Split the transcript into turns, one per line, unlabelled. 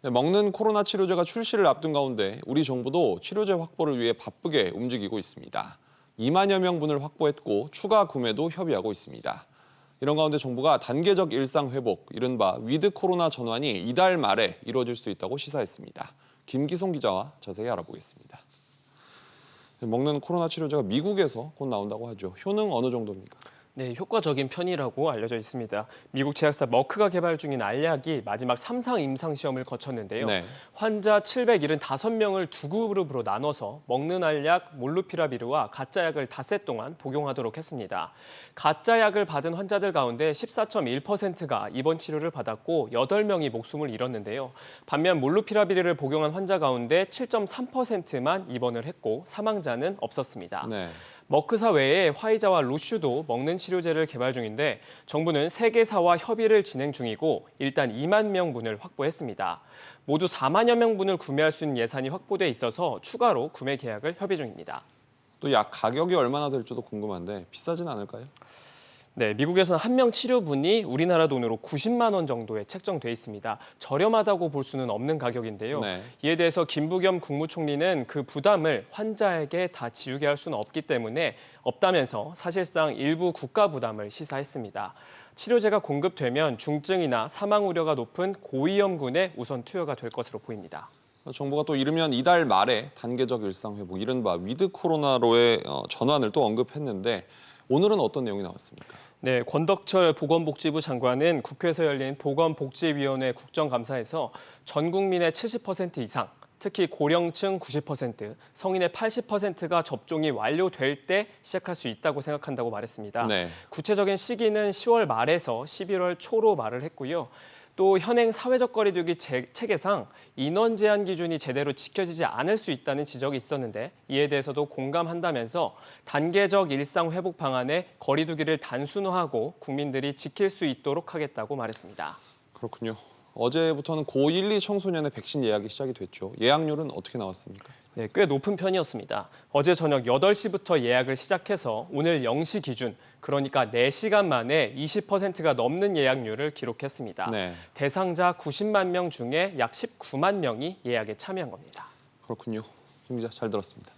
네, 먹는 코로나 치료제가 출시를 앞둔 가운데 우리 정부도 치료제 확보를 위해 바쁘게 움직이고 있습니다. 2만여 명분을 확보했고 추가 구매도 협의하고 있습니다. 이런 가운데 정부가 단계적 일상 회복, 이른바 위드 코로나 전환이 이달 말에 이루어질 수 있다고 시사했습니다. 김기송 기자와 자세히 알아보겠습니다. 먹는 코로나 치료제가 미국에서 곧 나온다고 하죠. 효능 어느 정도입니까?
네, 효과적인 편이라고 알려져 있습니다. 미국 제약사 머크가 개발 중인 알약이 마지막 3상 임상 시험을 거쳤는데요.
네.
환자 775명을 두 그룹으로 나눠서 먹는 알약 몰루피라비르와 가짜약을 닷새 동안 복용하도록 했습니다. 가짜약을 받은 환자들 가운데 14.1%가 입원 치료를 받았고 8명이 목숨을 잃었는데요. 반면 몰루피라비르를 복용한 환자 가운데 7.3%만 입원을 했고 사망자는 없었습니다.
네.
머크사 외에 화이자와 로슈도 먹는 치료제를 개발 중인데 정부는 세 개사와 협의를 진행 중이고 일단 2만 명분을 확보했습니다. 모두 4만여 명분을 구매할 수 있는 예산이 확보돼 있어서 추가로 구매 계약을 협의 중입니다.
또 약 가격이 얼마나 될지도 궁금한데 비싸진 않을까요?
네, 미국에서는 한 명 치료분이 우리나라 돈으로 90만 원 정도에 책정돼 있습니다. 저렴하다고 볼 수는 없는 가격인데요.
네.
이에 대해서 김부겸 국무총리는 그 부담을 환자에게 다 지우게 할 수는 없기 때문에 없다면서 사실상 일부 국가 부담을 시사했습니다. 치료제가 공급되면 중증이나 사망 우려가 높은 고위험군에 우선 투여가 될 것으로 보입니다.
정부가 또 이르면 이달 말에 단계적 일상 회복, 이른바 위드 코로나로의 전환을 또 언급했는데 오늘은 어떤 내용이 나왔습니까?
네, 권덕철 보건복지부 장관은 국회에서 열린 보건복지위원회 국정감사에서 전 국민의 70% 이상, 특히 고령층 90%, 성인의 80%가 접종이 완료될 때 시작할 수 있다고 생각한다고 말했습니다.
네.
구체적인 시기는 10월 말에서 11월 초로 말을 했고요. 또 현행 사회적 거리두기 체계상 인원 제한 기준이 제대로 지켜지지 않을 수 있다는 지적이 있었는데 이에 대해서도 공감한다면서 단계적 일상 회복 방안에 거리두기를 단순화하고 국민들이 지킬 수 있도록 하겠다고 말했습니다.
그렇군요. 어제부터는 고1, 2 청소년의 백신 예약이 시작이 됐죠. 예약률은 어떻게 나왔습니까?
네, 꽤 높은 편이었습니다. 어제 저녁 8시부터 예약을 시작해서 오늘 0시 기준, 그러니까 4시간 만에 20%가 넘는 예약률을 기록했습니다.
네.
대상자 90만 명 중에 약 19만 명이 예약에 참여한 겁니다.
그렇군요. 김 기자 잘 들었습니다.